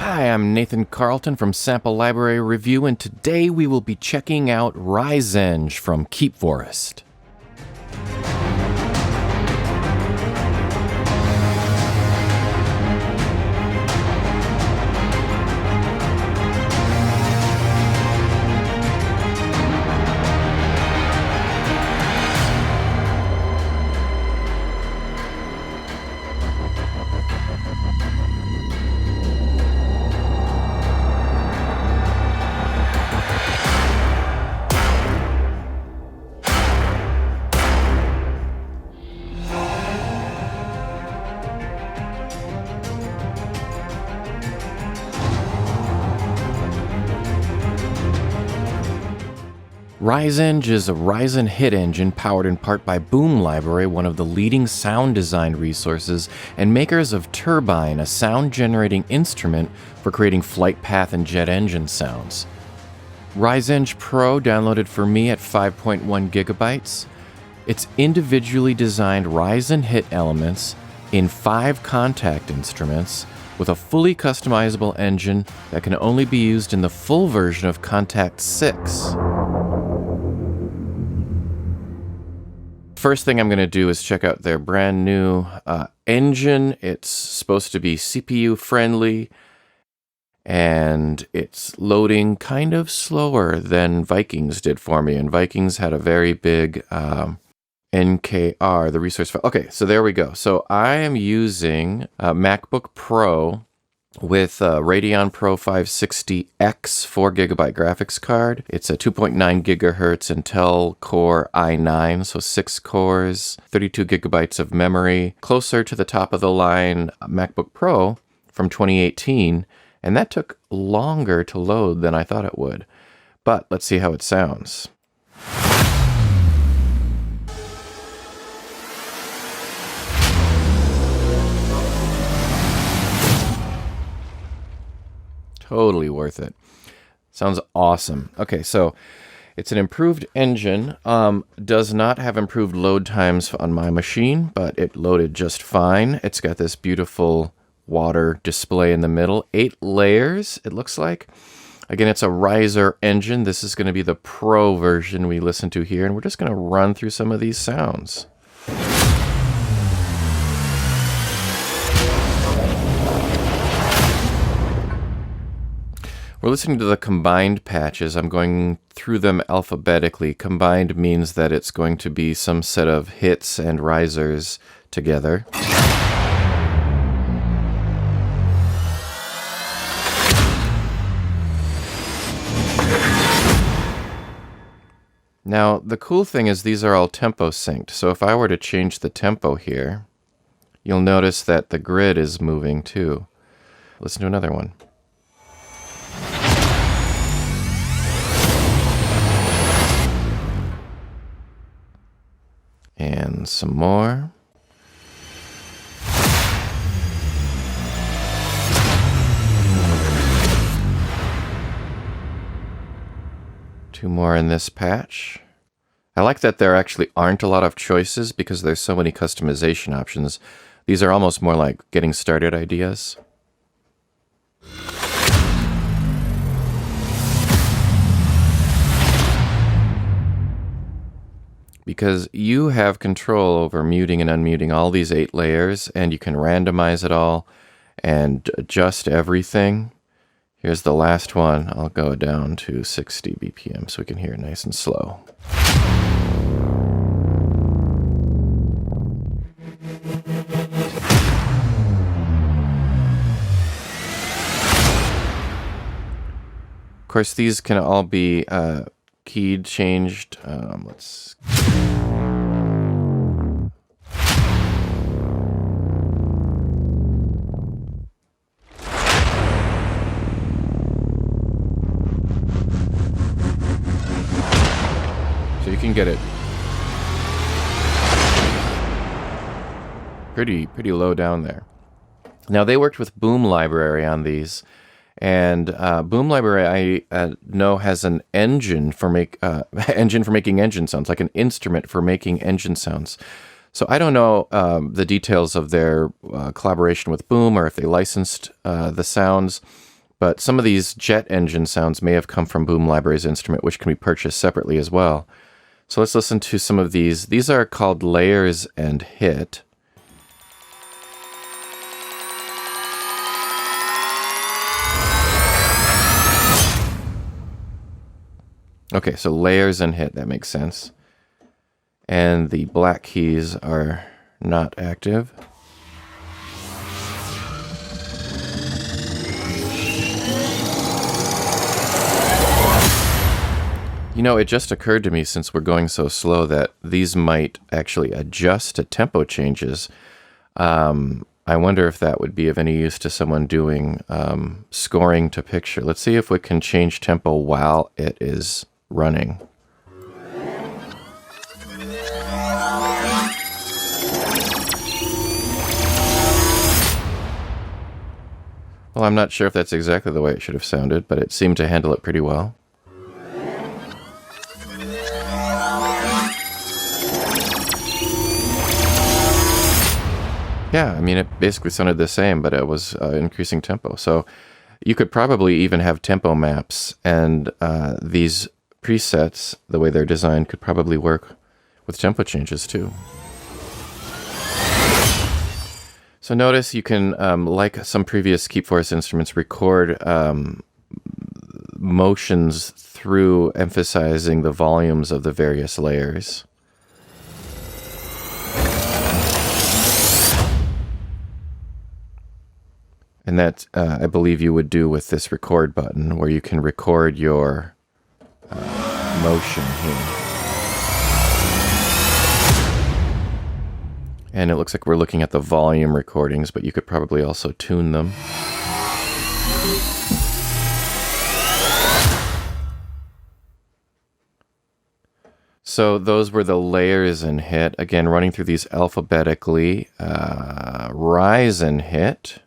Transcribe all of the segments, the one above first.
Hi, I'm Nathan Carlton from Sample Library Review, and today we will be checking out Risenge from Keepforest. Risenge is a Ryzen hit engine powered in part by Boom Library, one of the leading sound design resources, and makers of Turbine, a sound-generating instrument for creating flight path and jet engine sounds. Risenge Pro downloaded for me at 5.1 gigabytes. It's individually designed Ryzen hit elements in 5 contact instruments with a fully customizable engine that can only be used in the full version of Contact 6. First thing I'm going to do is check out their brand new engine. It's supposed to be CPU friendly, and it's loading kind of slower than Vikings did for me. And Vikings had a very big NKR, the resource file. Okay, so there we go. So I am using a MacBook Pro with a Radeon Pro 560X 4GB graphics card. It's a 2.9 gigahertz Intel Core i9, so 6 cores, 32 gigabytes of memory, closer to the top of the line MacBook Pro from 2018, and that took longer to load than I thought it would. But let's see how it sounds. Totally worth it. Sounds awesome. Okay, so it's an improved engine. Does not have improved load times on my machine, but it loaded just fine. It's got this beautiful water display in the middle. 8 layers, it looks like. Again, it's a riser engine. This is going to be the Pro version we listen to here, and we're just going to run through some of these sounds. We're listening to the combined patches. I'm going through them alphabetically. Combined means that it's going to be some set of hits and risers together. Now, the cool thing is these are all tempo synced. So if I were to change the tempo here, you'll notice that the grid is moving too. Listen to another one. And some more. Two more in this patch. I like that there actually aren't a lot of choices because there's so many customization options. These are almost more like getting started ideas. Because you have control over muting and unmuting all these 8 layers, and you can randomize it all and adjust everything. Here's the last one. I'll go down to 60 BPM so we can hear it nice and slow. Of course, these can all be keyed, changed. Let's. So you can get it pretty low down there. Now they worked with Boom Library on these. And Boom Library, I know, has an engine for making engine sounds, like an instrument for making engine sounds. So I don't know the details of their collaboration with Boom or if they licensed the sounds, But some of these jet engine sounds may have come from Boom Library's instrument, which can be purchased separately as well. So let's listen to some of these. These are called layers and hit. Okay, so layers and hit, that makes sense. And the black keys are not active. You know, it just occurred to me, since we're going so slow, that these might actually adjust to tempo changes. I wonder if that would be of any use to someone doing scoring to picture. Let's see if we can change tempo while it is running. Well, I'm not sure if that's exactly the way it should have sounded, but it seemed to handle it pretty well. Yeah, I mean, it basically sounded the same, but it was increasing tempo. So you could probably even have tempo maps, and these presets, the way they're designed, could probably work with tempo changes too. So notice you can, like some previous Keepforest instruments, record motions through emphasizing the volumes of the various layers. And that, I believe, you would do with this record button, where you can record your motion here. And it looks like we're looking at the volume recordings, but you could probably also tune them. So those were the layers and hit. Again, running through these alphabetically. Rise and hit.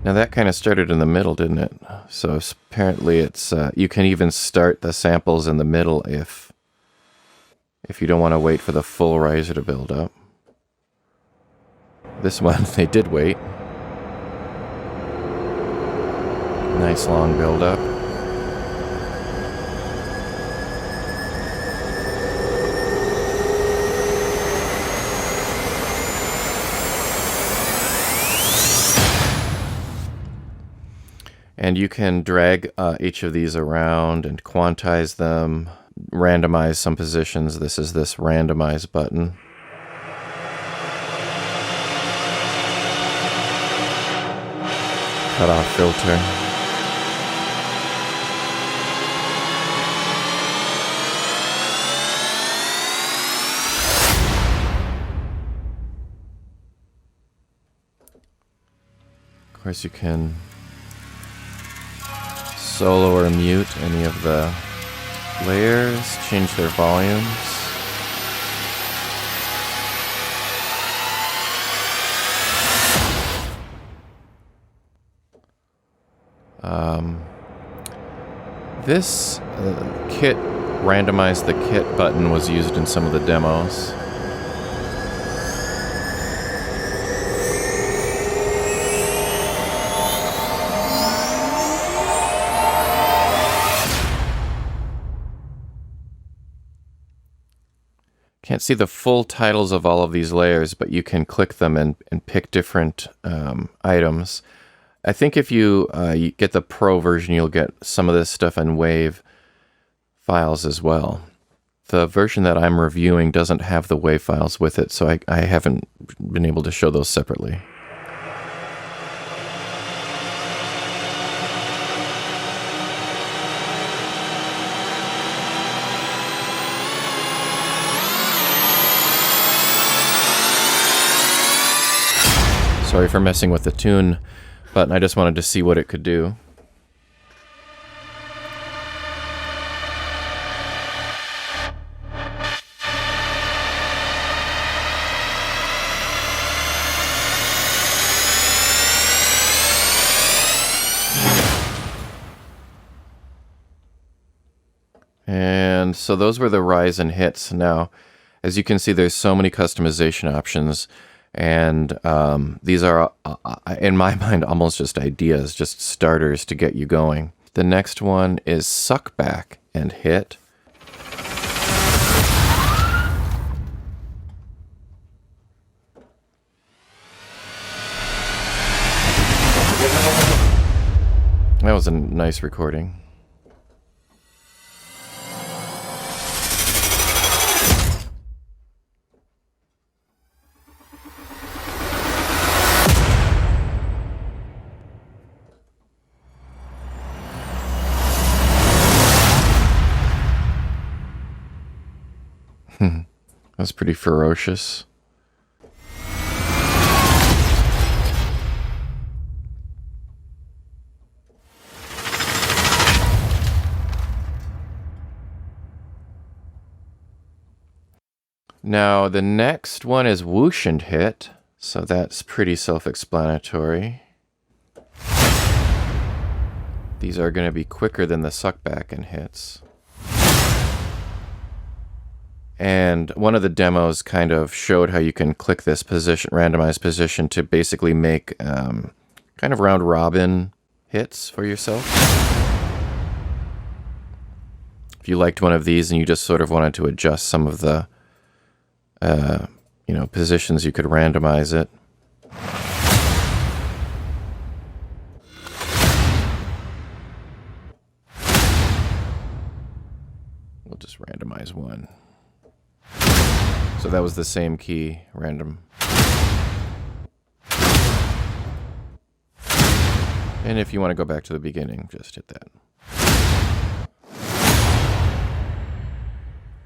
Now that kind of started in the middle, didn't it? So apparently it's you can even start the samples in the middle if you don't want to wait for the full riser to build up. This one, they did wait. Nice long build up. And you can drag each of these around and quantize them, randomize some positions. This is this randomize button. Cut off filter. Of course, you can solo or mute any of the layers, change their volumes. This kit, randomize the kit button, was used in some of the demos. Can't see the full titles of all of these layers, but you can click them and pick different items. I think if you get the Pro version, you'll get some of this stuff in WAV files as well. The version that I'm reviewing doesn't have the WAV files with it, so I haven't been able to show those separately. Sorry for messing with the tune button, I just wanted to see what it could do. And so those were the rise and hits. Now, as you can see, there's so many customization options. And these are, in my mind, almost just ideas, just starters to get you going. The next one is suck back and hit. That was a nice recording. That's pretty ferocious. Now, the next one is whoosh and hit, so that's pretty self-explanatory. These are going to be quicker than the suck back and hits. And one of the demos kind of showed how you can click this position, randomized position, to basically make kind of round robin hits for yourself. If you liked one of these and you just sort of wanted to adjust some of the positions, you could randomize it. We'll just randomize one. So that was the same key, random. And if you want to go back to the beginning, just hit that.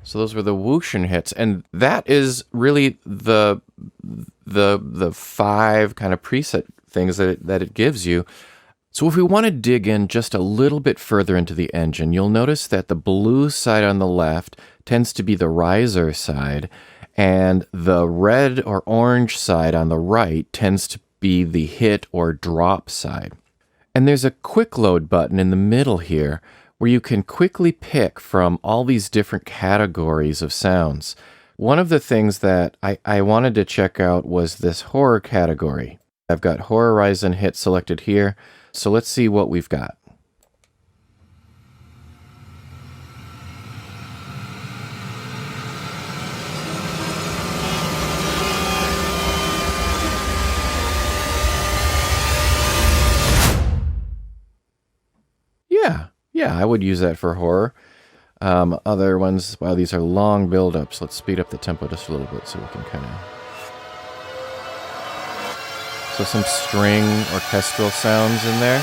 So those were the whoosh and hits, and that is really the 5 kind of preset things that it gives you. So if we want to dig in just a little bit further into the engine, you'll notice that the blue side on the left tends to be the riser side, and the red or orange side on the right tends to be the hit or drop side. And there's a quick load button in the middle here where you can quickly pick from all these different categories of sounds. One of the things that I wanted to check out was this horror category. I've got horror rise and hit selected here, so let's see what we've got. Yeah, I would use that for horror. Other ones, wow, these are long build-ups. Let's speed up the tempo just a little bit so we can kind of... So some string orchestral sounds in there.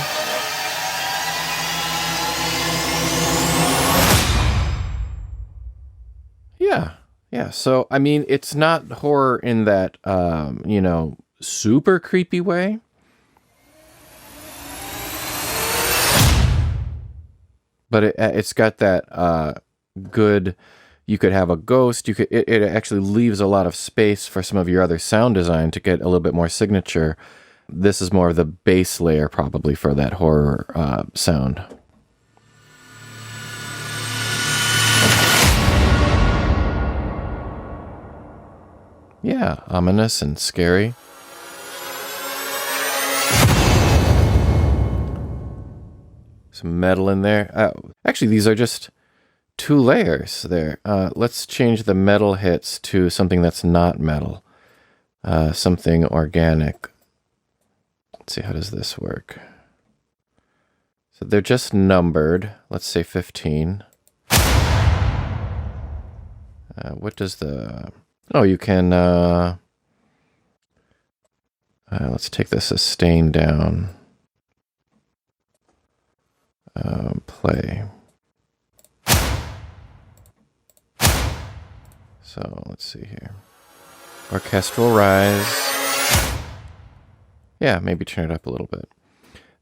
Yeah. So, I mean, it's not horror in that, super creepy way. But it's got that good, you could have a ghost, it actually leaves a lot of space for some of your other sound design to get a little bit more signature. This is more of the base layer probably for that horror sound. Yeah, ominous and scary. Some metal in there. Actually, these are just 2 layers there. Let's change the metal hits to something that's not metal. Something organic. Let's see, how does this work? So they're just numbered. Let's say 15. What does the... Oh, you can... let's take the sustain down. Play. So let's see here. Orchestral rise. Yeah, maybe turn it up a little bit.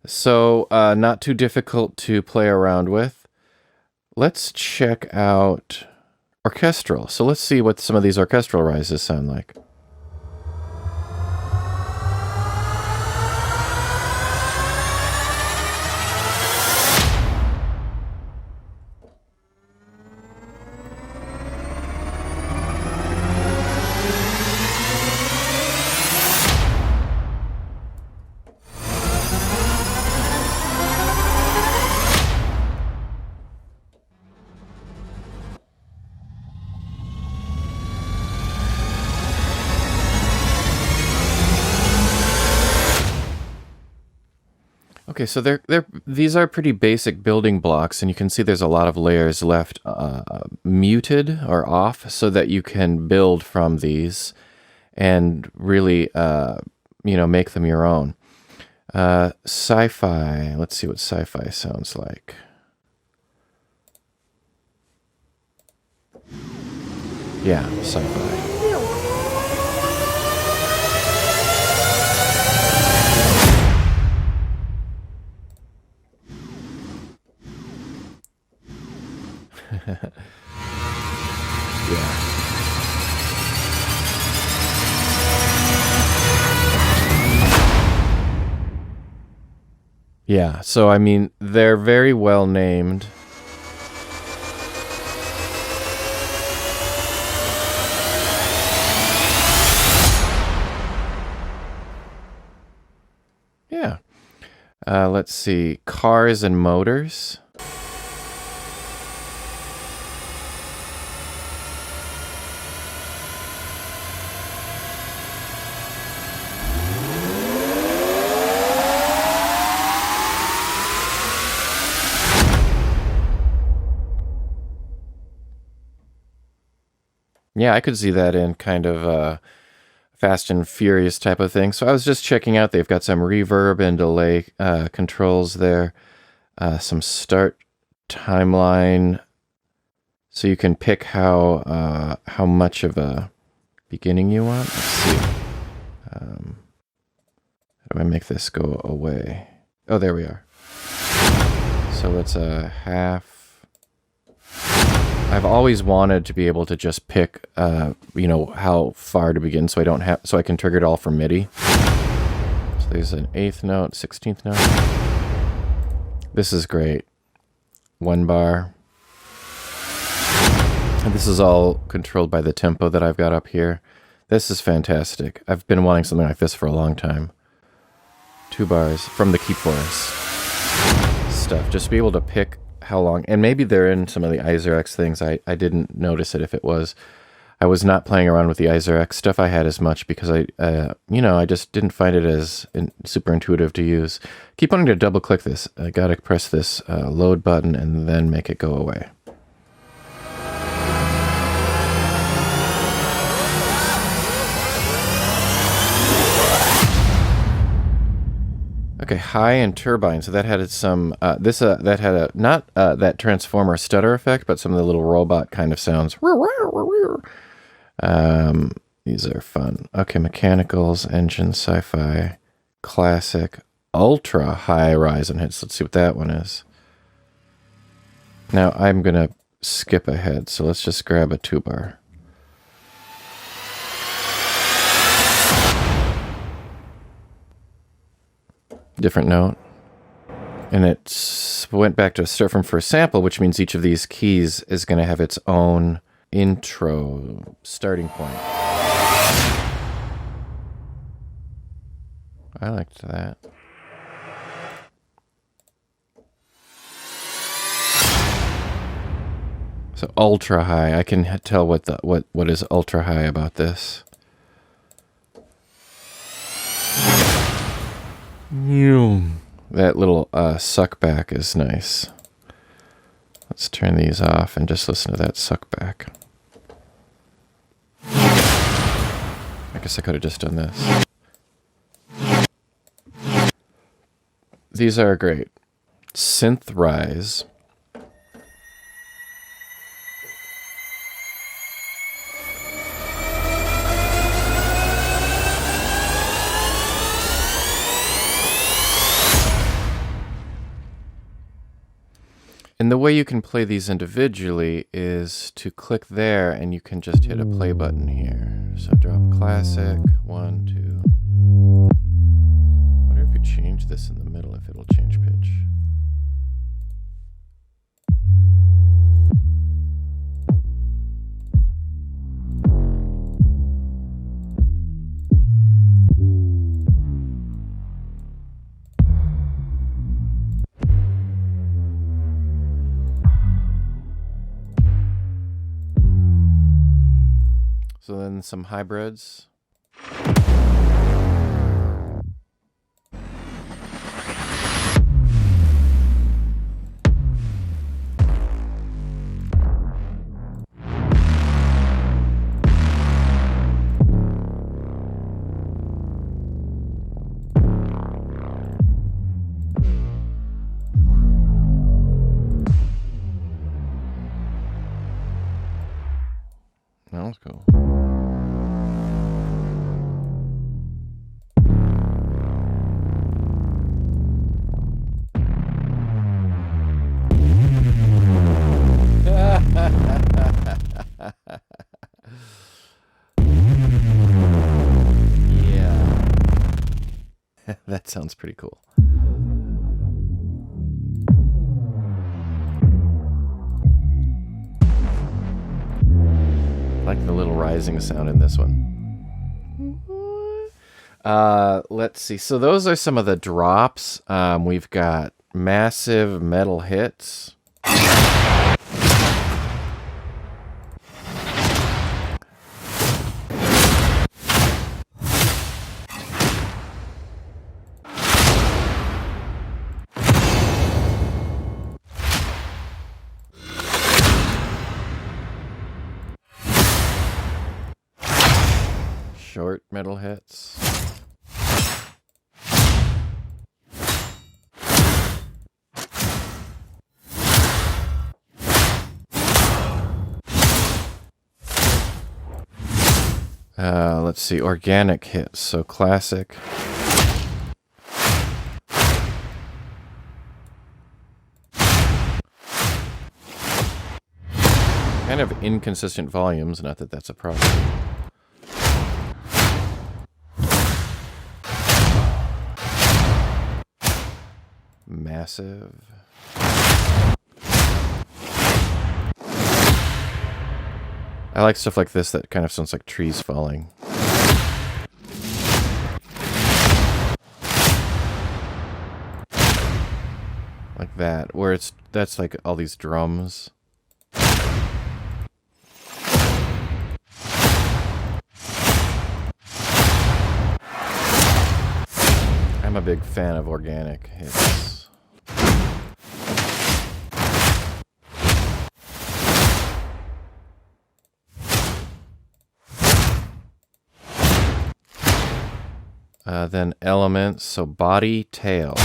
So not too difficult to play around with. Let's check out orchestral. So let's see what some of these orchestral rises sound like. Okay, so these are pretty basic building blocks, and you can see there's a lot of layers left muted or off so that you can build from these and really, make them your own. Sci-fi, let's see what sci-fi sounds like. Yeah, sci-fi. Yeah. Yeah, so I mean, they're very well named. Yeah. Let's see. Cars and motors. Yeah, I could see that in kind of a Fast and Furious type of thing. So I was just checking out. They've got some reverb and delay controls there. Some start timeline. So you can pick how much of a beginning you want. Let's see. How do I make this go away? Oh, there we are. So let's half. I've always wanted to be able to just pick, how far to begin, so I can trigger it all from MIDI. So there's an 8th note, 16th note. This is great. 1 bar. And this is all controlled by the tempo that I've got up here. This is fantastic. I've been wanting something like this for a long time. 2 bars from the Keepforest stuff. Just to be able to pick how long, and maybe they're in some of the AizerX things. I didn't notice it if it was. I was not playing around with the AizerX stuff I had as much because I just didn't find it as super intuitive to use. Keep wanting to double click this. I gotta press this load button and then make it go away. Okay, high and turbine. So that had some that had a not that transformer stutter effect, but some of the little robot kind of sounds. These are fun. Okay, mechanicals, engine, sci-fi, classic, ultra high rise and hits. Let's see what that one is. Now I'm gonna skip ahead, so let's just grab a 2 bar. Different note, and it went back to start from first sample, which means each of these keys is going to have its own intro starting point. I liked that. So ultra high, I can tell what is ultra high about this. That little suck back is nice. Let's turn these off and just listen to that suck back. I guess I could have just done this. These are great. Synth rise. And the way you can play these individually is to click there and you can just hit a play button here. So drop classic, 1, 2. I wonder if you change this in the middle, if it'll change pitch. So then some hybrids. That sounds pretty cool. I like the little rising sound in this one. Let's see. So those are some of the drops. We've got massive metal hits. Short metal hits. Let's see, organic hits. So classic. Kind of inconsistent volumes, not that that's a problem. Massive. I like stuff like this that kind of sounds like trees falling. Like that, where that's like all these drums. I'm a big fan of organic hits. Then elements, so body, tail.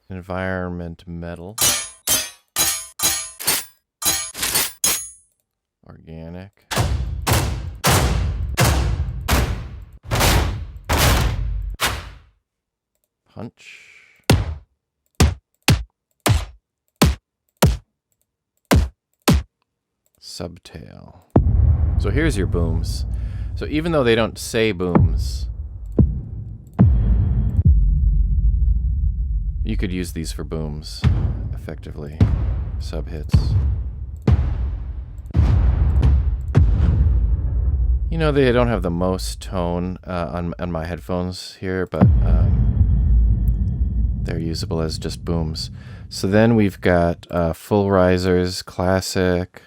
Environment, metal. Organic. Punch. Subtail. So here's your booms. So even though they don't say booms, you could use these for booms effectively. Sub-hits. You know, they don't have the most tone on my headphones here, but they're usable as just booms. So then we've got full risers, classic.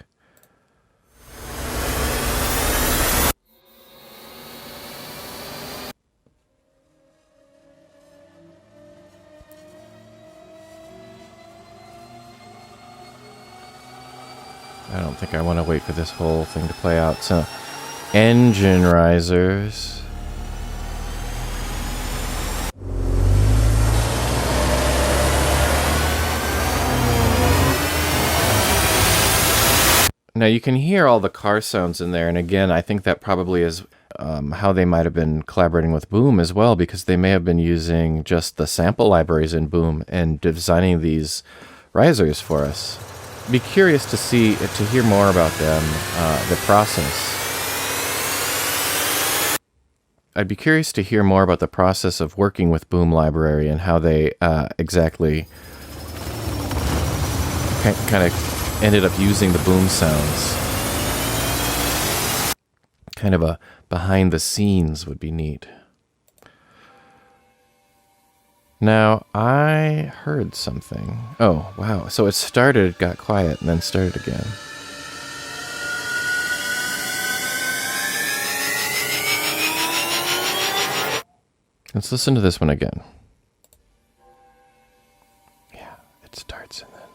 I don't think I want to wait for this whole thing to play out. So, engine risers. Now you can hear all the car sounds in there, and again, I think that probably is how they might have been collaborating with Boom as well, because they may have been using just the sample libraries in Boom and designing these risers for us. Be curious to hear more about them, the process. I'd be curious to hear more about the process of working with Boom Library and how they exactly kind of ended up using the boom sounds. Kind of a behind the scenes would be neat. Now, I heard something. Oh, wow. So it started, got quiet, and then started again. Let's listen to this one again. Yeah, it starts and then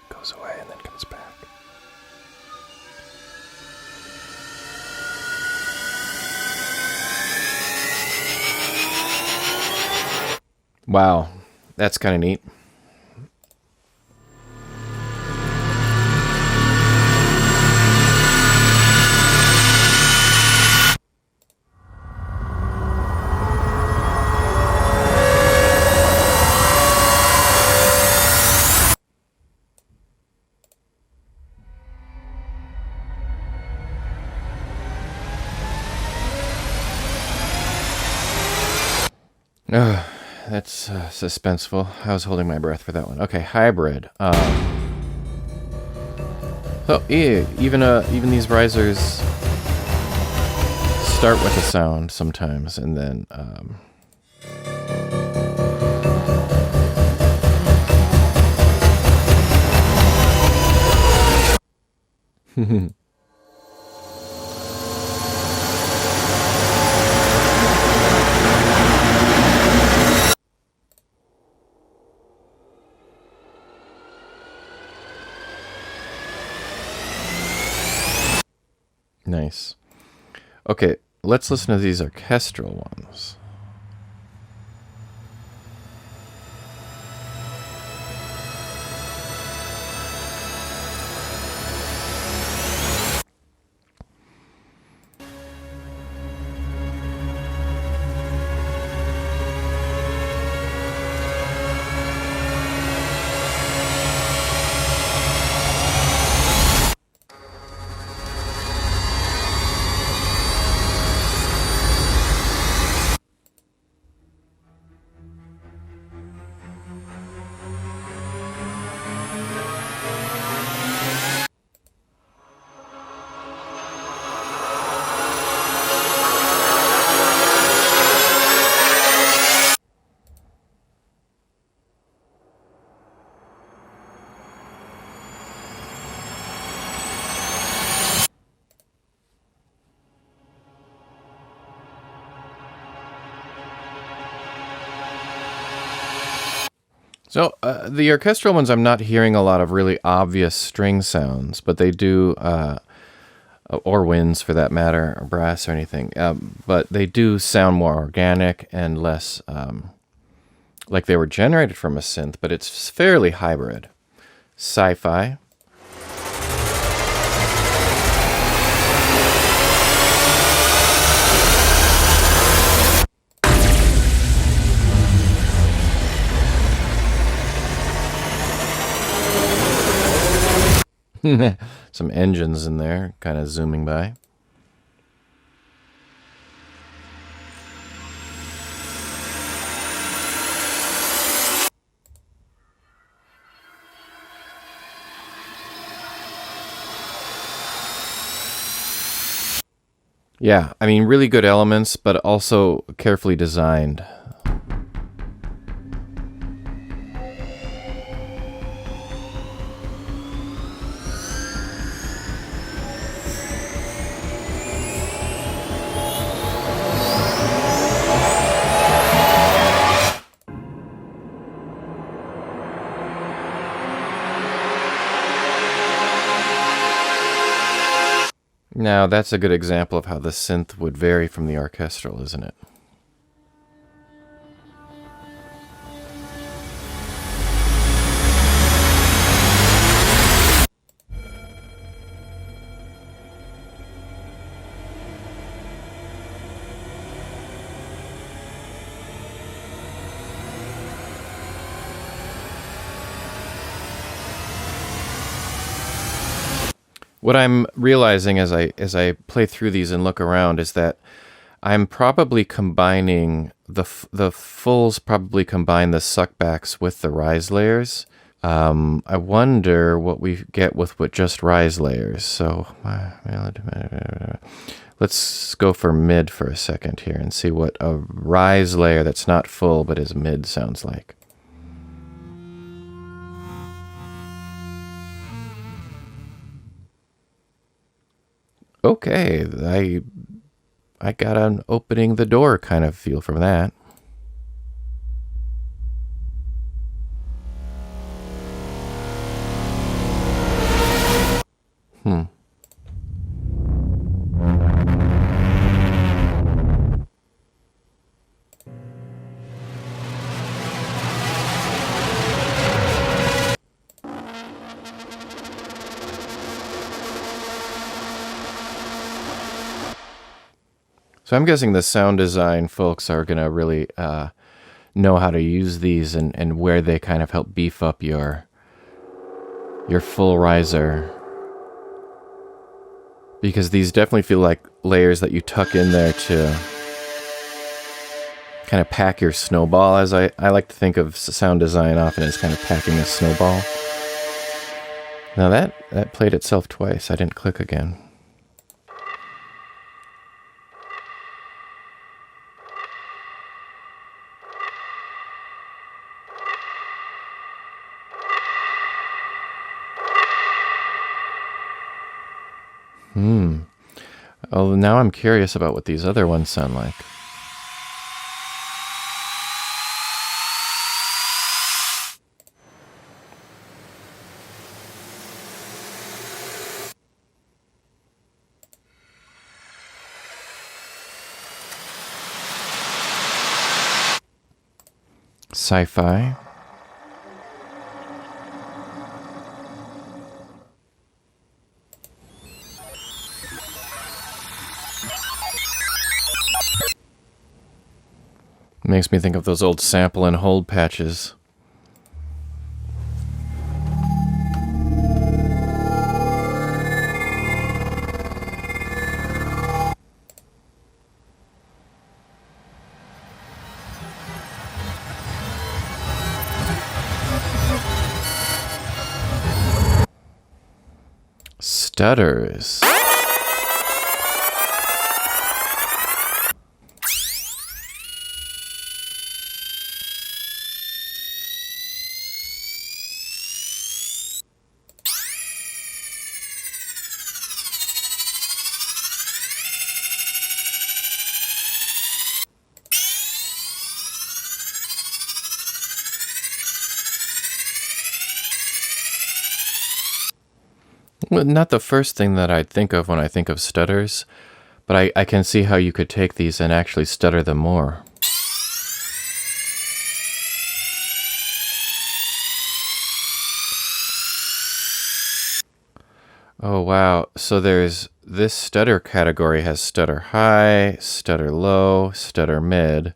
goes away and then comes back. Wow, that's kind of neat. Ugh, that's suspenseful. I was holding my breath for that one. Okay, hybrid. So yeah, even these risers start with a sound sometimes, and then nice. Okay, let's listen to these orchestral ones. So the orchestral ones, I'm not hearing a lot of really obvious string sounds, but they do, or winds for that matter, or brass or anything. But they do sound more organic and less like they were generated from a synth, but it's fairly hybrid. Sci-fi. Some engines in there, kind of zooming by. Yeah, I mean, really good elements, but also carefully designed. Now, that's a good example of how the synth would vary from the orchestral, isn't it? What I'm realizing as I play through these and look around is that I'm probably combining the fulls probably combine the suckbacks with the rise layers. I wonder what we get with just rise layers. So let's go for mid for a second here and see what a rise layer that's not full but is mid sounds like. Okay, I got an opening the door kind of feel from that. So I'm guessing the sound design folks are going to really know how to use these and where they kind of help beef up your full riser. Because these definitely feel like layers that you tuck in there kind of pack your snowball, as I like to think of sound design often as kind of packing a snowball. Now that played itself twice. I didn't click again. Oh, now I'm curious about what these other ones sound like. Sci-fi. Makes me think of those old sample and hold patches. Stutters. Well, not the first thing that I'd think of when I think of stutters, but I can see how you could take these and actually stutter them more. Oh, wow. So there's this stutter category has stutter high, stutter low, stutter mid,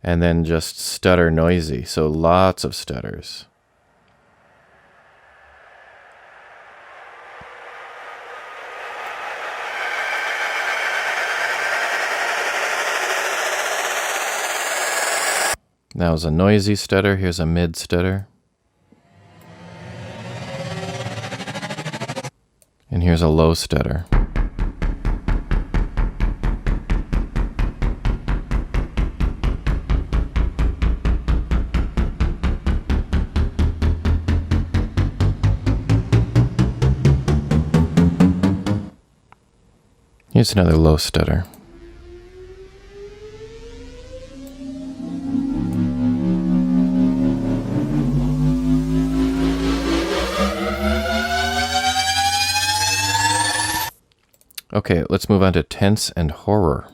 and then just stutter noisy. So lots of stutters. That was a noisy stutter. Here's a mid stutter. And here's a low stutter. Here's another low stutter. Okay, let's move on to tense and horror.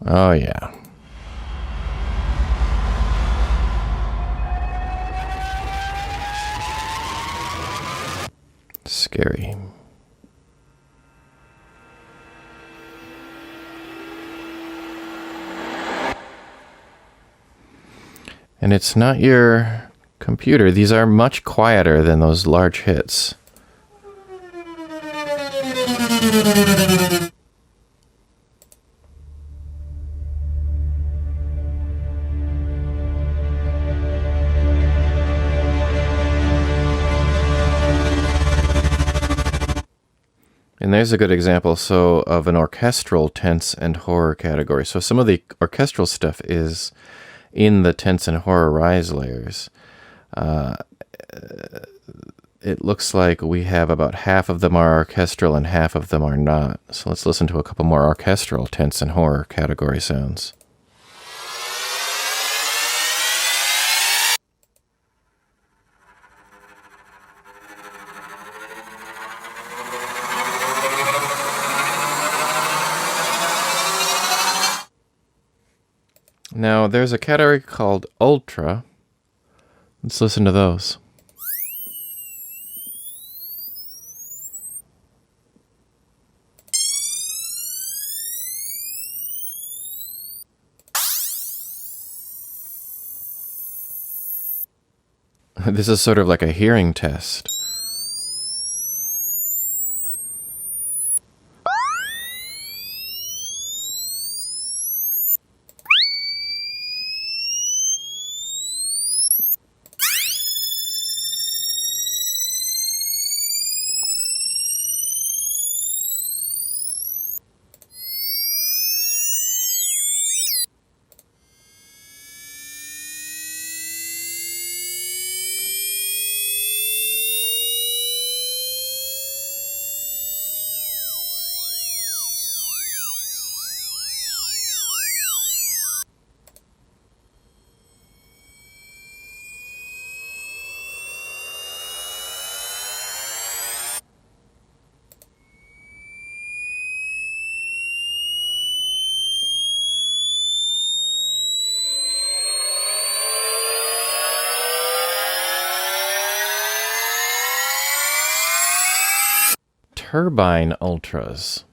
Oh, yeah. Scary. And it's not your computer. These are much quieter than those large hits. And there's a good example, so, of an orchestral tense and horror category. So some of the orchestral stuff is in the tense and horror rise layers. It looks like we have about half of them are orchestral and half of them are not. So let's listen to a couple more orchestral tense and horror category sounds. Now, there's a category called Ultra. Let's listen to those. This is sort of like a hearing test. Turbine ultras.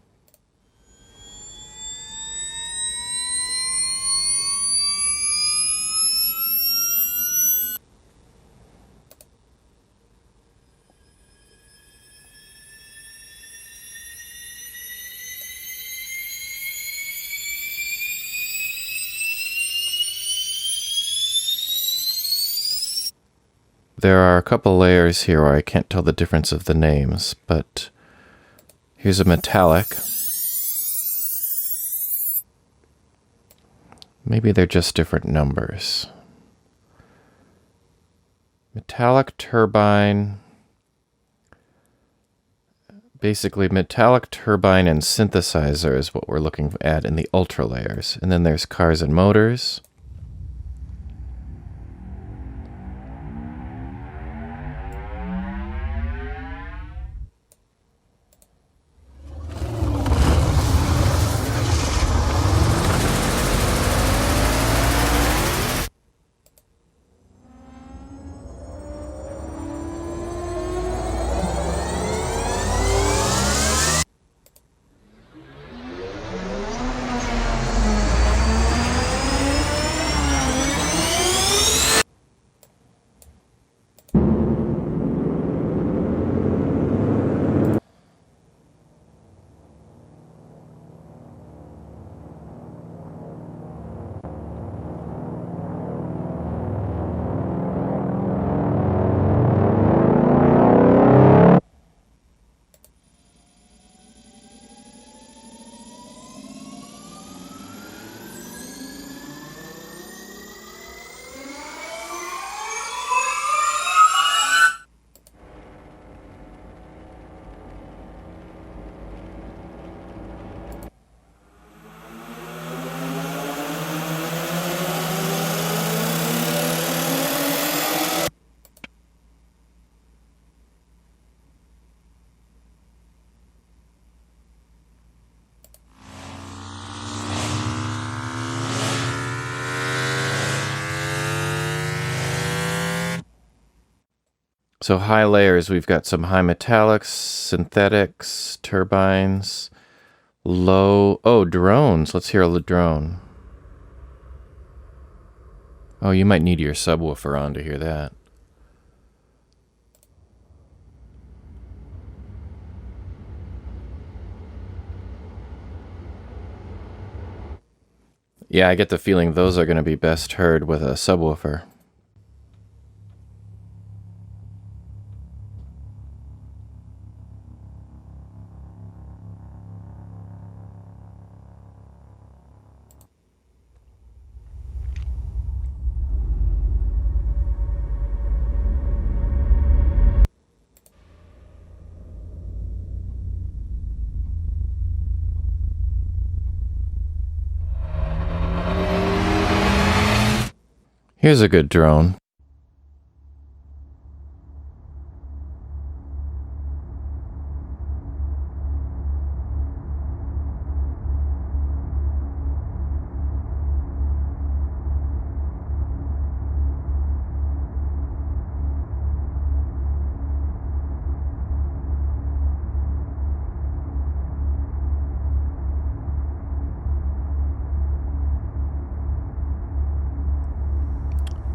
There are a couple layers here where I can't tell the difference of the names, but here's a metallic. Maybe they're just different numbers. Metallic turbine. Basically, metallic turbine and synthesizer is what we're looking at in the ultra layers. And then there's cars and motors. So high layers, we've got some high metallics, synthetics, turbines, low... Oh, drones. Let's hear a drone. Oh, you might need your subwoofer on to hear that. Yeah, I get the feeling those are going to be best heard with a subwoofer. Here's a good drone.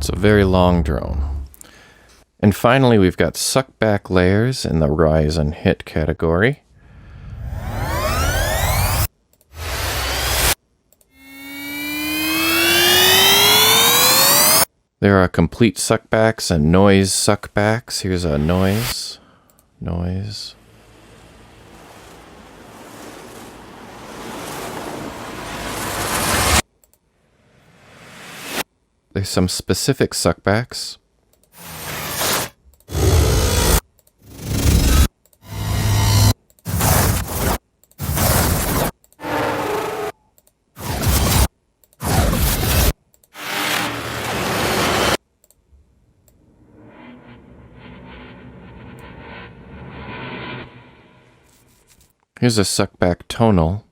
It's a very long drone. And finally, we've got suckback layers in the rise and hit category. There are complete suckbacks and noise suckbacks. Here's a noise. Noise. There's some specific suckbacks. Here's a suckback tonal.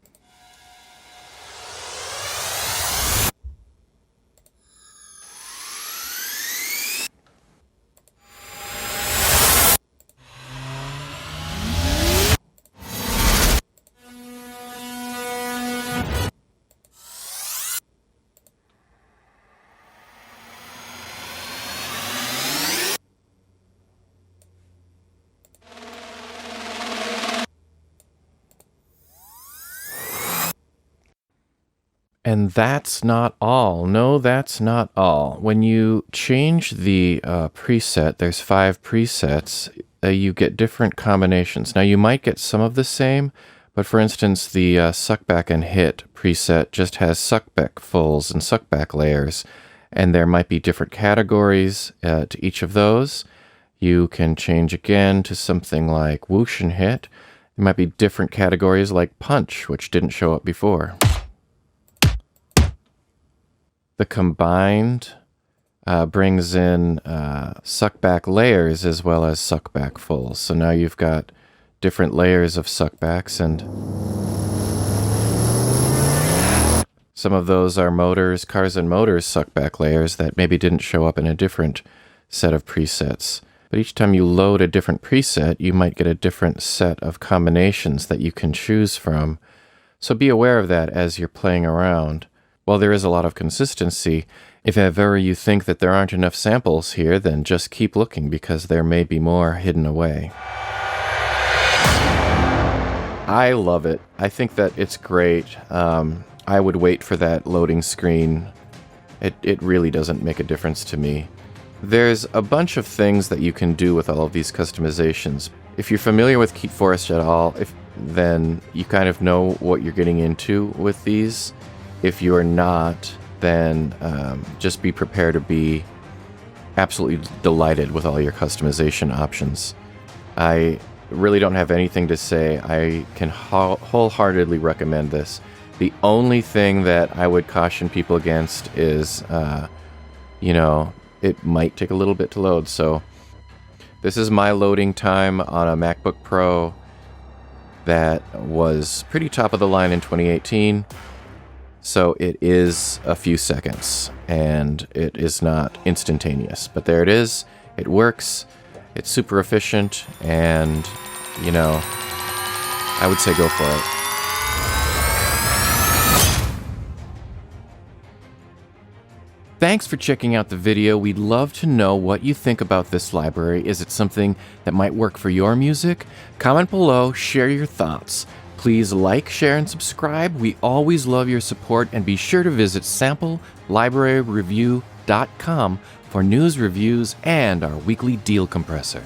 And that's not all. No, that's not all. When you change the preset, there's 5 presets, you get different combinations. Now, you might get some of the same, but for instance, the suckback and hit preset just has suckback fulls and suckback layers, and there might be different categories to each of those. You can change again to something like whoosh and hit. There might be different categories like punch, which didn't show up before. The combined brings in suckback layers as well as suckback fulls. So now you've got different layers of suckbacks, and some of those are motors, cars and motors suckback layers that maybe didn't show up in a different set of presets. But each time you load a different preset, you might get a different set of combinations that you can choose from. So be aware of that as you're playing around. While there is a lot of consistency, if ever you think that there aren't enough samples here, then just keep looking because there may be more hidden away. I love it. I think that it's great. I would wait for that loading screen. It really doesn't make a difference to me. There's a bunch of things that you can do with all of these customizations. If you're familiar with Keepforest at all, then you kind of know what you're getting into with these. If you're not, then just be prepared to be absolutely delighted with all your customization options. I really don't have anything to say. I can wholeheartedly recommend this. The only thing that I would caution people against is, it might take a little bit to load. So this is my loading time on a MacBook Pro that was pretty top of the line in 2018. So it is a few seconds, and it is not instantaneous. But there it is. It works. It's super efficient, and, I would say go for it. Thanks for checking out the video. We'd love to know what you think about this library. Is it something that might work for your music? Comment below, share your thoughts. Please like, share, and subscribe. We always love your support, and be sure to visit samplelibraryreview.com for news, reviews, and our weekly deal compressor.